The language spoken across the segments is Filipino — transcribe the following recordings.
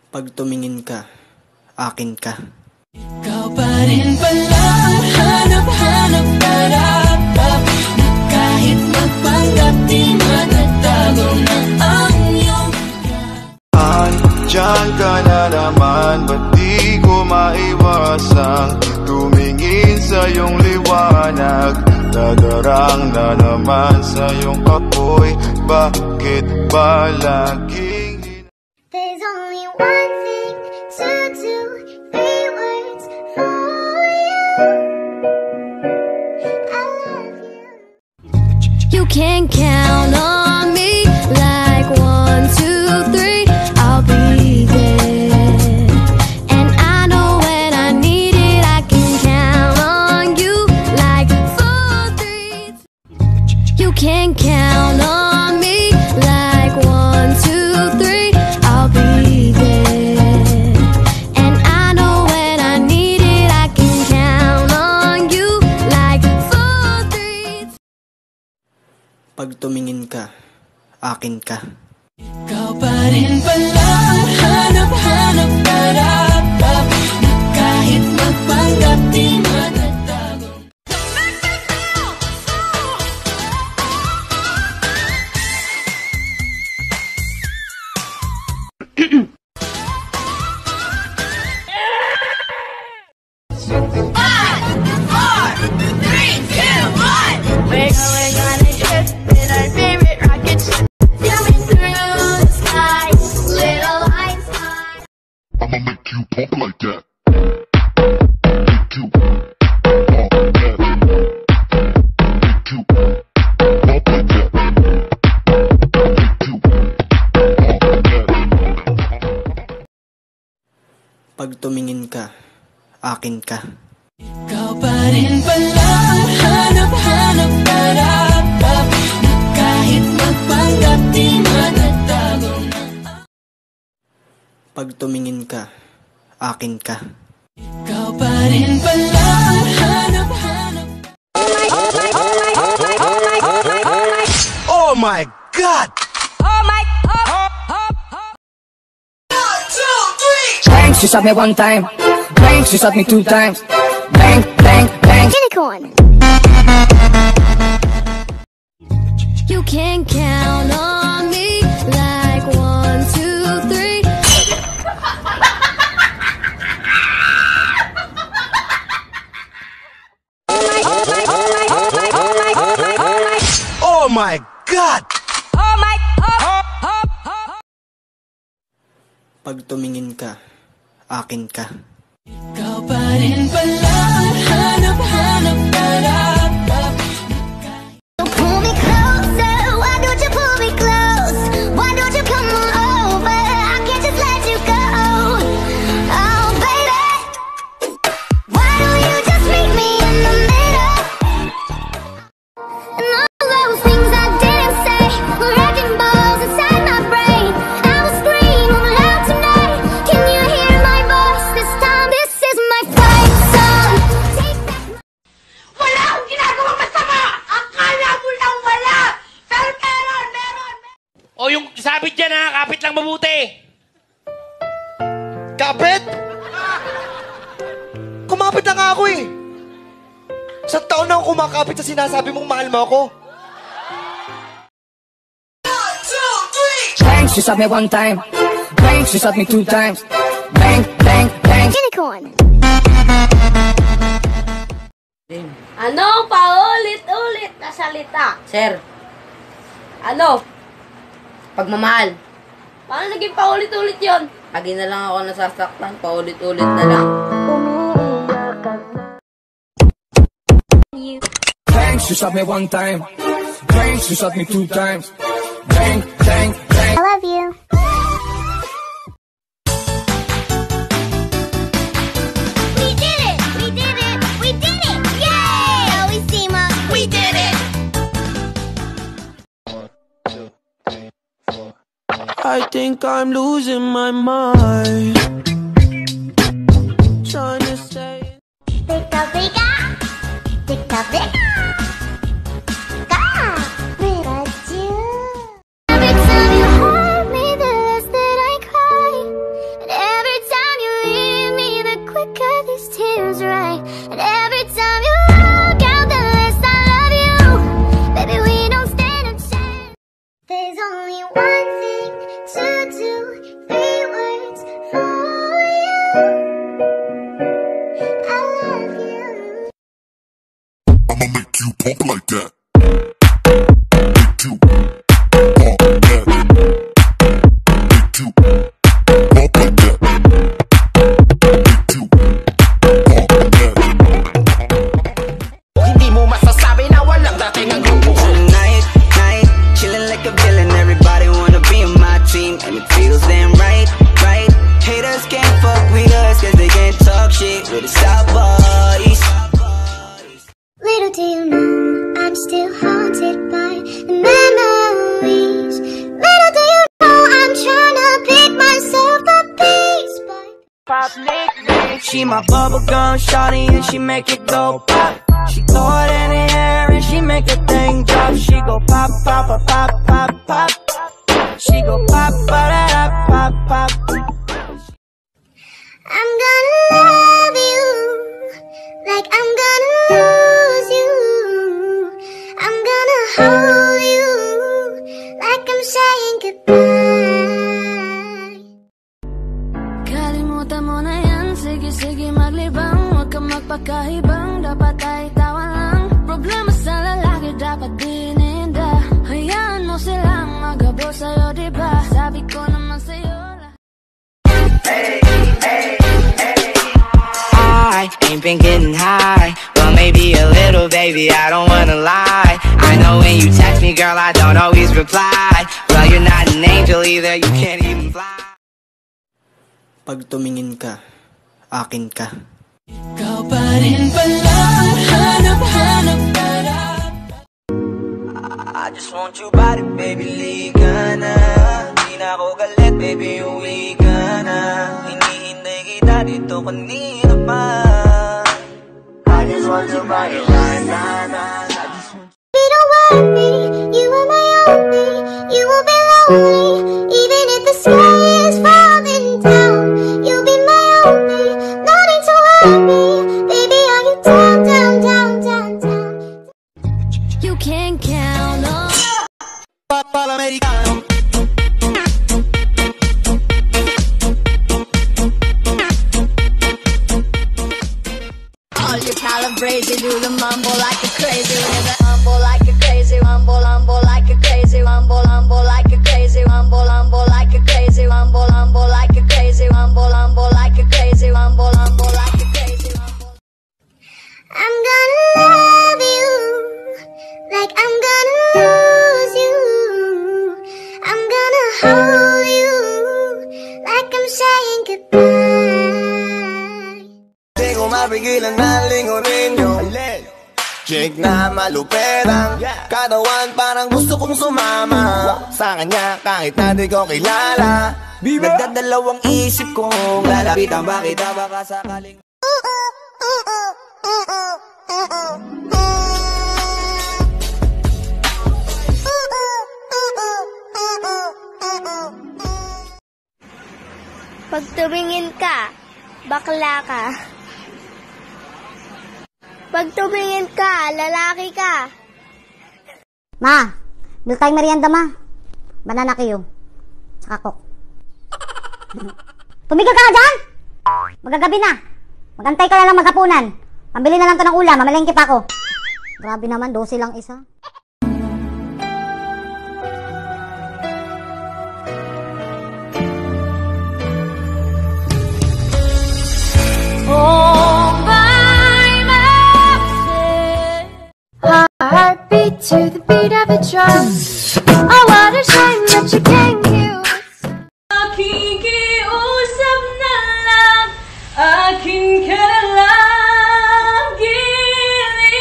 Pag tumingin ka, akin ka. Ikaw pa rin pala, hanap-hanap, harap-harap, na kahit magpanggap di matatago na ang iyong Diyan ka na naman, ba't di ko maiwasang tumingin sa iyong liwanag? Nadarang na naman sa iyong apoy, bakit ba laging There's only one thing to do, 3 words for you. I love you. You can count on me like 1, 2, 3. I'll be there, and I know when I need it, I can count on you like 4, 3. You can count on me like 1, 2, 3. I'll be there, and I know when I need it, I can count on you like 4, 3. Pag tumingin ka, akin ka. Ikaw pa rin pala, hanap-hanap, harap-harap, na kahit magpanggap di matatago. We're going on a trip in our favorite rocket ship, zooming through the sky, little Einstein. I'ma make you pump like that. Make you pump like that. Make you pump like that. Make you pump like that. Pag tumingin ka, akin ka. Ikaw pa rin pala, hanap-hanap, harap-harap, na kahit magpanggap di matatago na Pag tumingin ka, akin ka. ikaw pa rin pala, hanap-hanap. Oh my God! Bang, she shot me 1 time. Bang, she shot me 2 times. Bang, bang, bang. Unicorn. You can count on me like 1, 2, 3. Oh my God! Pag tumingin ka, akin ka. Ikaw pa rin pala, hanap-hanap, harap-harap, Don't pull me closer, why don't you pull me close? Why don't you come on over? I can't just let you go. Oh baby, why don't you just meet me in the middle? And all those things I didn't say were wrecking balls inside my brain. I will scream loud tonight. Can you hear my voice this time? This is my fight song. Take back my Wala akong ginagawang masama! Akala mo lang wala! Pero meron! O yung sabit dyan ha, kapit lang mabuti. Kapit? Kumapit na nga ako eh. Sa taon na ako kumakapit sa sinasabi mong mahal mo ako. Bang, she shot me 1 time. Bang, she shot me 2 times. Bang, bang, bang. unicorn. Ano? Paulit-ulit na salita. Sir, Ano? pagmamahal. Paano naging paulit-ulit yon? Lagi na lang ako nasasaktan, paulit-ulit na lang. Bang, she shot me 1 time. Bang, she shot me 2 times. Bang, bang, bang. I love you. We did it! We did it! We did it! Yay! Always team up. We did it! I think I'm losing my mind. Trying to stay. Pika pika! Pika pika! Ka! Pikachu! Every time you hurt me, the less that I cry. And you pop like that. Make you pop like that. Hindi mo masasabi na walang dating ang grupo ko. Tonight, chilling like a villain. Everybody wanna be on my team, and it feels damn right. Haters can't fuck with us, cause they can't talk shit with the South Boys. Little do you know, I'm still haunted by the memories. Little do you know, I'm trying to pick myself up piece by Pop nickname. She my bubblegum shawty and she make it go pop. She throw it in the air and she make a thing drop. She go pop, pop, pop, pop, pop, pop. She go pop, pop, pop, pop, pop. I'm gonna love you like I'm gonna lose you. I'm gonna hold you like I'm saying goodbye. Kalimutan mo na yan, sige maglibang. Huwag kang magpakahibang, dapat ay tawa lang. Problema sa lalaki, dapat dininda. Hayaan mo silang magabot sa'yo, diba? Sabi ko naman sa'yo. I ain't been getting high, well maybe a little, baby, I don't wanna lie. I know when you text me, girl, I don't always reply. Well, you're not an angel either, you can't even fly. Pag tumingin ka, akin ka. Ikaw pa rin pala, hanap-hanap para. I just want you body, baby, liga na. Di na ako galit, baby, uwi ka na. Hinihintay kita dito kanina pa. I just want you body, na. Don't worry, you are my only. You will be lonely, even if the sky is falling down. You'll be my only, no need to worry. Baby, are you down, down, down, down, down? You can count on Papa Americano. all your calibrated, do the mumble like a crazy, mumble like a crazy, mumble like a crazy, mumble like a crazy, mumble like a crazy, mumble like a crazy, mumble like a crazy, mumble like a crazy, mumble. I'm gonna love you like I'm gonna lose you. I'm gonna hold you like I'm saying goodbye. Di ko mapigilan na lingunin yung chick na malupetang katawan, parang gusto kong sumama sa kanya kahit na di ko kilala. Nagdadalawang isip kong lalapitan ba kita, baka sakaling Pag tumingin ka, bakla ka. Pag tumingin ka, lalaki ka. Ma, bil tayong merienda, ma. Banana kayo. Saka coke. Tumigil ka na dyan! Magagabi na. Magantay ka na lang maghapunan. Pambili na lang to ng ulam, mamalengke pa ako. Grabe naman, 12 lang isa. Heartbeat to the beat of a drum. Oh, what a shame that you can't hear. Nakikiusap na lang, akin ka na lang, giliw.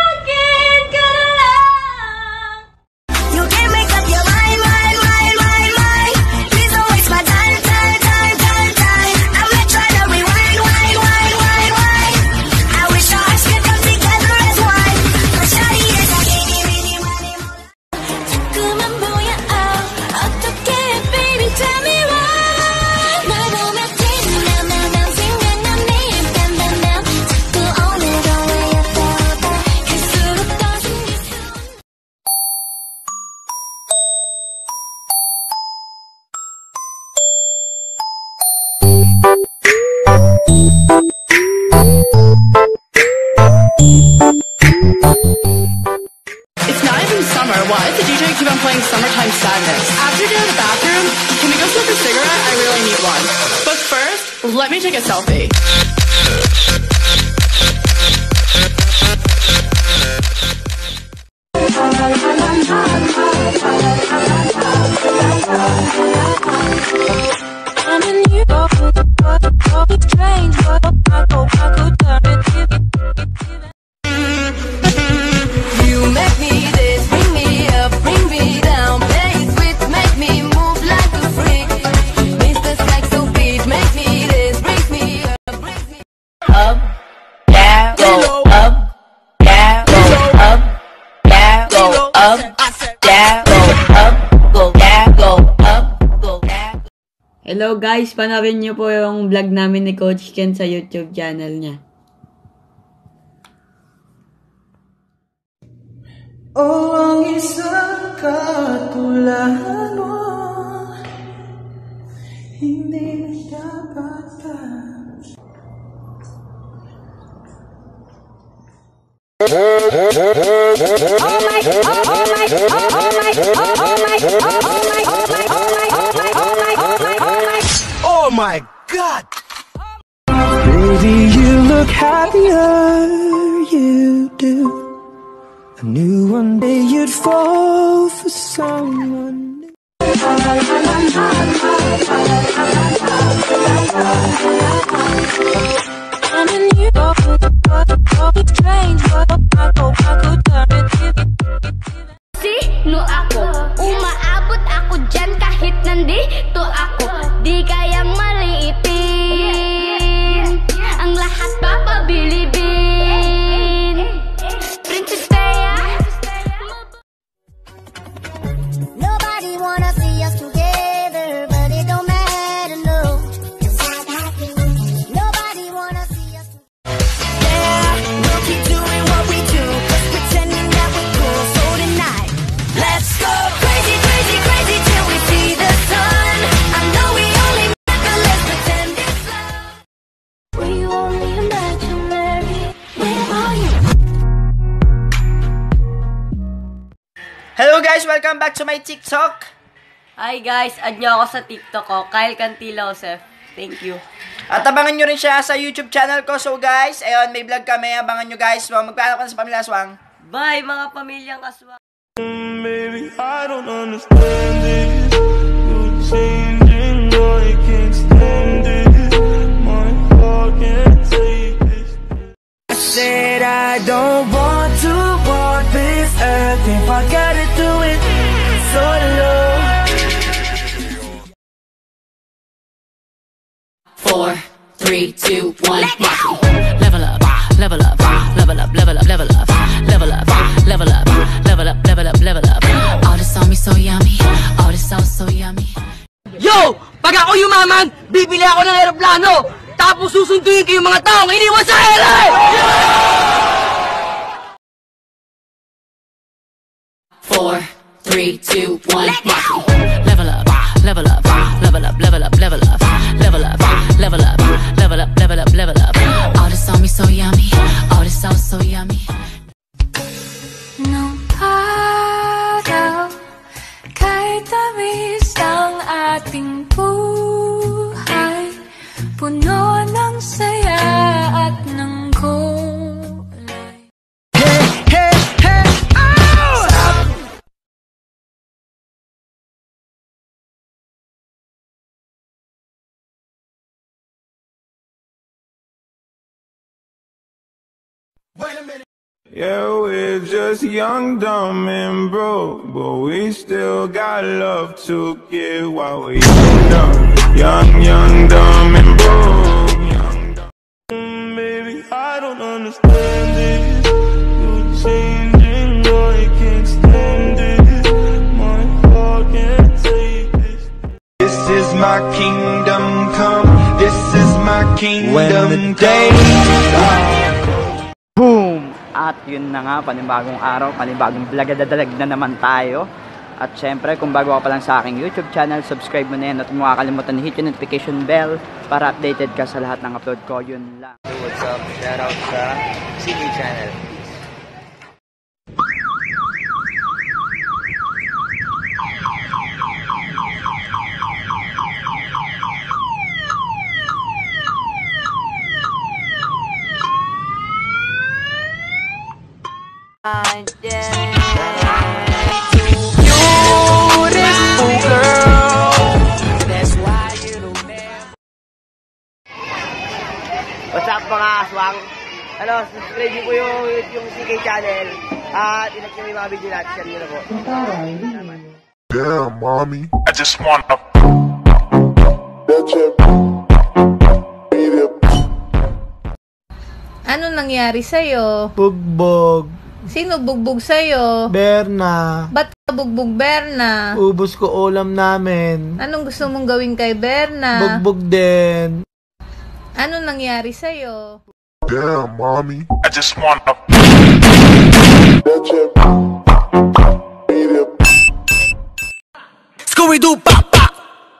Akin ka na lang. You can make up your mind. Please don't waste my time. I'm not trying to rewind. I wish our hearts could come together as one. But shawty is a mini money. 자꾸만 보여, oh, 어떡해, baby, tell me why. 날 보면 sadness. After you go to the bathroom, can we go smoke a cigarette? I really need one. But first, let me take a selfie. You make me this, bring me up, bring me down. Play it sweet, make me move like a freak. Mr. Psycho beat, make me this, bring me up, bring me up, down, go up, down, go up, down, go up, down, go up, go down, go up, go down. Hello guys, panoorin niyo po yung vlog namin ni Coach Ken sa YouTube channel niya. Oh, ang isang katulahan mo, hindi dapat pa. Oh my God! Baby, you look happier, you do. I knew one day you'd fall for someone new. Sino ako? Umaabot ako dyan kahit nandito ako. Di kayang maliitin ang lahat papabilibin. Princess Leia. Nobody wanna see us together, but it don't matter, no. Nobody wanna see us together. Yeah, we'll keep doing what we do, just pretending that we're cool. So tonight, let's go crazy, crazy, crazy till we see the sun. I know we only met, but let's pretend it's love. We only imaginary. Where are you? Hello guys! Welcome back to my TikTok! Hi guys, add nyo ako sa TikTok ko, Kyle Cantila Joseph. Thank you. At abangan nyo rin siya sa YouTube channel ko. So guys, ayun, may vlog kami. Abangan nyo guys. Magpapalala ko na sa Pamilya Aswang. Bye mga pamilyang aswang. Baby, I don't understand this. You're changing, I can't stand it. My heart can't take this. I said I don't want to walk this earth if I gotta do it solo. 4, 3, 2, 1, level up, level up, level up, level up, level up, level up, level up, level up, level up, level up. All this on me so yummy, all this sauce so yummy. Yo! Pag ako yumaman, bibili ako ng aeroplano! Tapos susunduin ko yung mga taong iniwan sa ere! 4, 3, 2, 1, level up, level up, level up, level up, level up, level up, level up, level up, level up, level up. All this on me so yummy, all this sauce so yummy. Nung araw, kahit tamis ang ating buhay, puno ng saya at ng kulay. Hey, hey, oh! Stop! Wait a minute. Yeah, we're just young, dumb, and broke, but we still got love to give while we're young, young, dumb, and broke. Young, dumb. Baby, I don't understand this. You're changing, I can't stand it. My heart can't take this. This is my kingdom come. This is my kingdom day. Boom! At yun na nga, panibagong araw, panibagong vlog, dadalag na naman tayo. At syempre, kung bago ka pa lang sa aking YouTube channel, subscribe mo na yan at huwag mo kakalimutan hit yung notification bell para updated ka sa lahat ng upload ko. Yun lang. What's up? Shoutout sa CK channel. subscribe niyo po yung CK channel. At ilike niyo yung mga video natin. Share niyo na po. Damn, mommy. I just wanna. Ano nangyari sa'yo? Bugbog. Sino bugbog sa'yo? Berna. Ba't ka bugbog, Berna? Ubus ko ulam namin. Anong gusto mong gawin kay Berna? Bugbog din. Ano nangyari sa'yo? Damn, mommy. I just wanna. Scooby-Doo, pa, pa.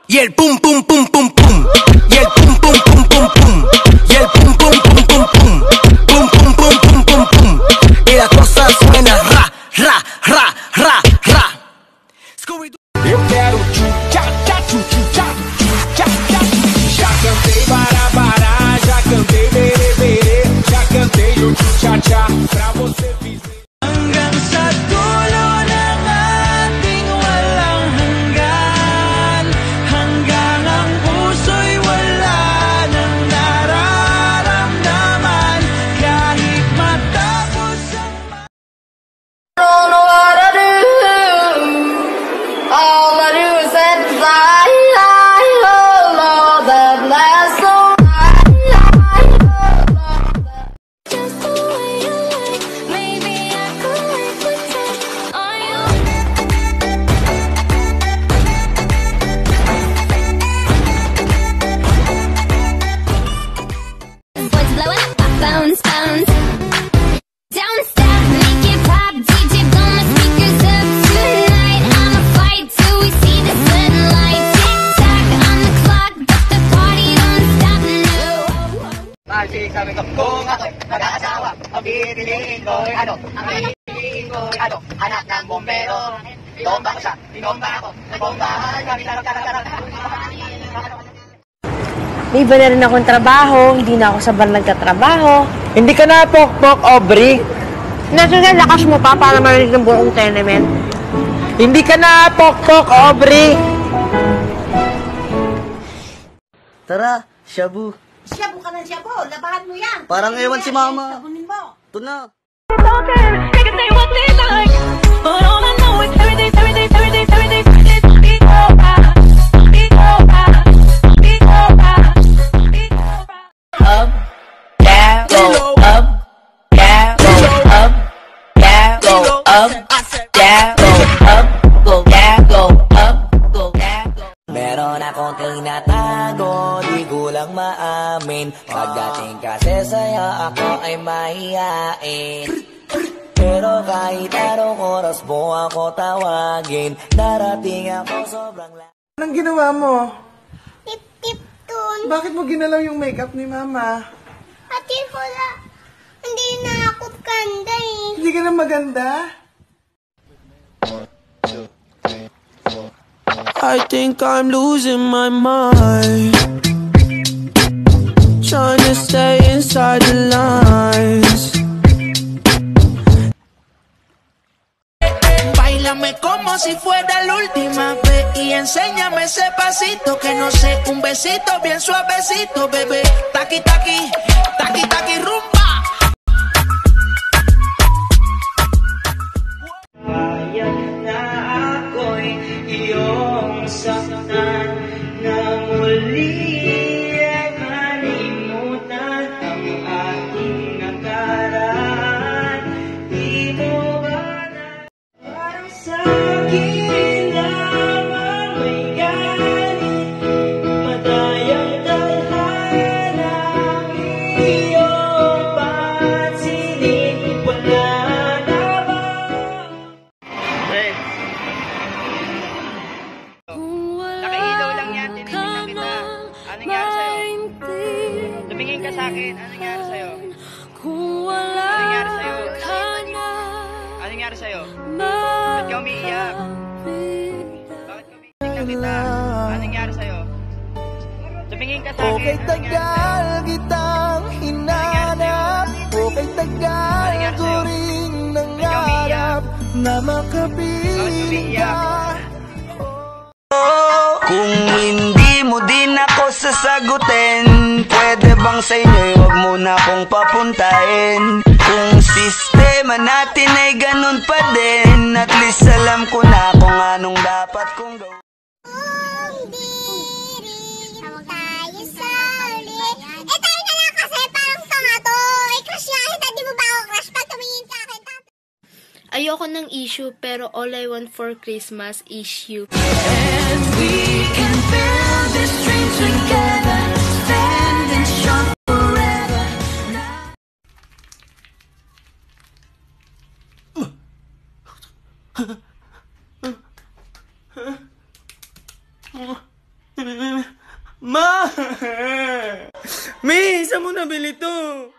Y el pum, pum, pum, pum, pum. Y el pum, pum, pum, pum, pum. Y el pum, pum, pum, pum, pum. Pum, pum, pum, pum, pum, pum. Y la cosa suena ra, ra, ra, ra, ra. Scooby-Doo. Eu quero tchu-tcha-tcha, tchu-tchu-tcha, tchu-tcha-tcha. Já cantei bará-bará, já cantei berê-berê, já cantei o tchu-tcha-tcha pra você viver. Hanggang sa dulo ng ating walang hanggan, hanggang ang puso'y wala nang nararamdaman, kahit matapos ang Don't know what I do. All I do is set fly, hold all that lasts so Just the way you like. Maybe I could live with that on you. What's blowing up? Bounce, bounce. Don't stop, make it pop. DJ, blow my speakers up tonight. I'ma fight till we see the sunlight. Tick tock on the clock, but the party don't stop, no. Kasi sabi ko, kung ako'y nag-aasawa, ang pipiliin ko'y ano, ang pipiliin ko'y ano, anak ng bombero. Tinomba ko siya, tinomba ako, nagbombahan kami, tarap-tarap-tarap. May iba na rin akong trabaho, hindi na ako sa bar nagtatrabaho. Hindi ka na pok-pok, Aubrey. Nasa na lakas mo pa para marinig ng buong tenement. Hindi ka na pok-pok, Aubrey. Tara, shabu. Shabu ka ng shabu, labahan mo yan. Parang ewan si mama. Sabunin mo. Ito na. Up, down, go up, down, go up, down, go up, down, go up, go down, go up, go down, go. Meron akong tinatago, di ko lang maamin. Pagdating kasi sa'yo, ako ay mahihain. Pero kahit anong oras mo ako tawagin, darating ako sobrang Anong ginawa mo? Tip-tip tun. Bakit mo ginalaw yung makeup ni Mama? Ate, wala. Hindi na ako ganda eh. Hindi ka na maganda? I think I'm losing my mind, trying to stay inside the lines. Báilame como si fuera la última vez y enséñame ese pasito que no sé, un besito bien suavecito, bebé. Taqui, taqui, taqui, taqui, rumba. Ayan na ako'y iyong saktan na muli ay kalimutan ang ating nakaraan. Di mo ba na parang sa'kin lamang may galit, madayang talhana ang iyong pansinin, wala na ba? Nakailaw lang yan, tinitingnan kita. Anong nangyari sa'yo? Tumingin ka sa'kin, anong nangyari sa'yo? Anong nangyari sa'yo? Anong nangyari sa'yo? Ba't ka umiiyak? Bakit ka umiiyak? Tingnan kita. Anong nangyari sa'yo? Tumingin ka sa'kin, Okay, anong nangyari tagal kitang hinanap. Okay, tagal ko rin nangarap na makapit ka. Kung hindi mo din ako sasagutin, pwede bang sa inyo'y wag mo na akong kang papuntahin. Kung sistema natin ay ganun pa din, at least alam ko na kung anong dapat kong gawin. Ayoko ng issue, pero all I want for Christmas is you. And we can build this dream together, standing strong forever. Ma! May, saan mo nabili to?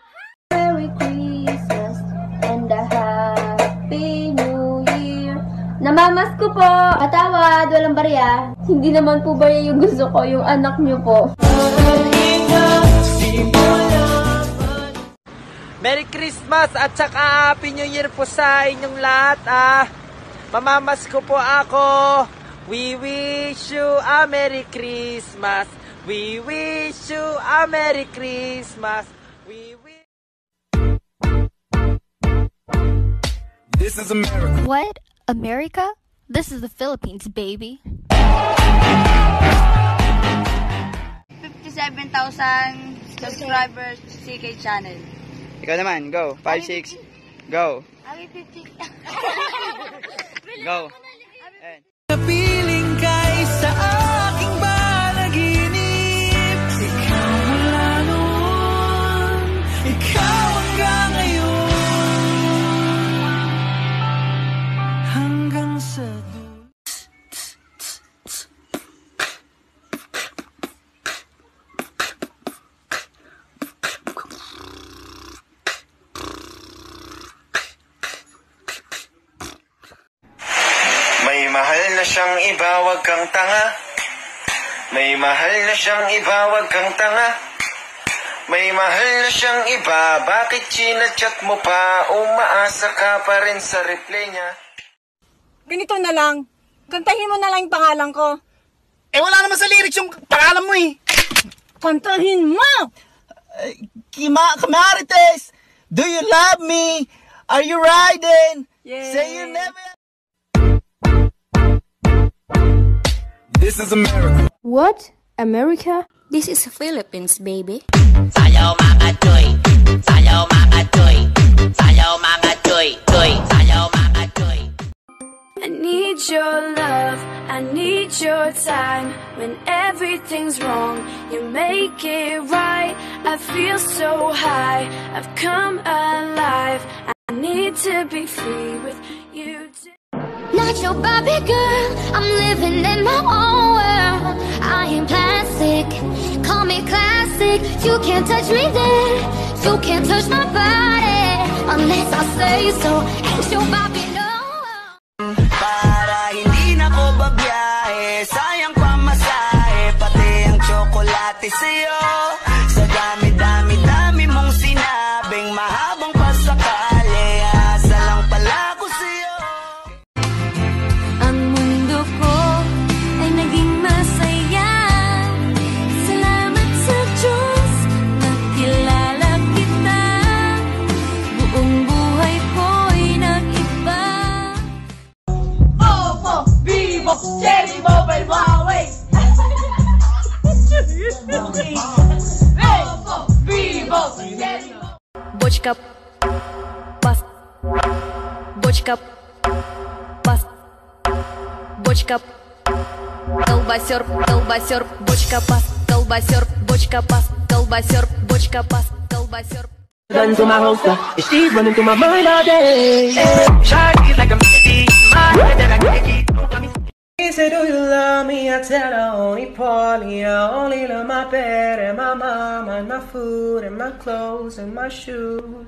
Merry Christmas and a Happy New Year. Namamas ko po. Patawad, walang barya. Hindi naman po barya yung gusto ko, yung anak niyo po. Merry Christmas at saka Happy New Year po sa inyong lahat. Mamamas ko po ako. We wish you a Merry Christmas. We wish you a Merry Christmas. This is America. What? America? This is the Philippines, baby. 57,000 subscribers CK channel. Ikaw naman, go. 5, 6, go. Go. Napiling ka sa aking panaginip. Ikaw mula noon, ikaw hanggang ngayon. Hanggang sa May mahal na siyang iba, wag kang tanga. May mahal na siyang iba, wag kang tanga. May mahal na siyang iba, bakit chinachat mo pa? Umaasa ka pa rin sa reply niya. Ganito na lang, kantahin mo na lang yung pangalan ko. Eh wala naman sa lyrics yung pangalan mo eh. Kantahin mo! Kamarites, do you love me? Are you riding? Yeah. Say you never... This is America. What? America? This is Philippines, baby. Sayaw mga toy, sayaw mga toy, sayaw mga toy, toy, sayaw mga toy. I need your love, I need your time. When everything's wrong, you make it right. I feel so high, I've come alive. I need to be free with you too. Not your Barbie girl, I'm living in my own world. I am plastic, call me classic. You can't touch me there, you can't touch my body unless I say so. Ain't your Barbie no. Para hindi na ko babiyahe, sayang pamasahe, pati ang tsokolate sa'yo. Sa dami-dami-dami mong sinabing mahabang pasakali, asa lang pala ko sa'yo. Ang mundo ko ay naging masaya. Salamat sa Diyos, nakilala kita. Buong buhay ko'y nag-iba. Opo, vivo, Jelly Mobile Huawei. Opo, vivo, Jelly Бочка, пас, бочка, пас, бочка, колбасер, колбасер, бочка, пас, колбасер, бочка, пас, колбасер, бочка, пас, колбасер. Run to my holster, she's running through my mind all day. Shawty like a melody, my head that I can't keep. She said, do you love me? I tell her only partly. I only love my bed and my mom and my food and my clothes and my shoes.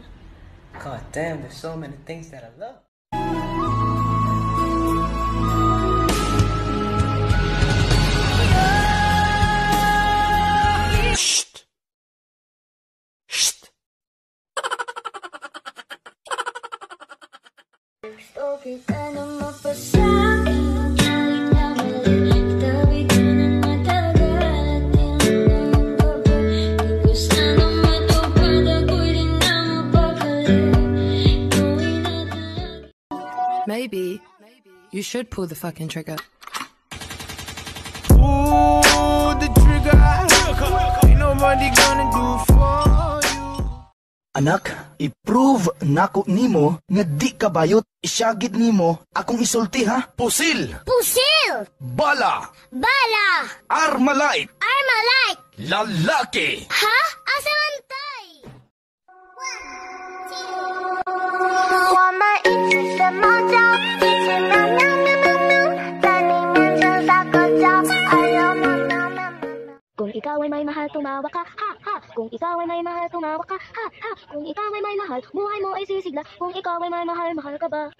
God damn, there's so many things that I love. Gusto kita na mapasakin, kahit na mali, tabi ka na matagal at tinanong ka ba? Di ko sana matupad, ako'y din You should pull the fucking trigger. Pull the trigger. Ain't nobody gonna do for you. Anak, i-prove nako nimo nga di ka bayot, isyagit nimo akong isulti ha. Pusil! Pusil! Bala! Bala! Armalite! Armalite! Lalaki! Ha? Asamantay! 我们一起学猫叫，一起喵喵喵喵喵，在你面前撒个娇，哎呦喵喵喵喵。Kung ikaw ay may mahal, tumawa ka, ha ha. Kung ikaw ay may mahal, tumawa ka, ha ha. Kung ikaw ay may mahal, buhay mo ay sisigla. Kung ikaw ay may mahal, mahal ka ba?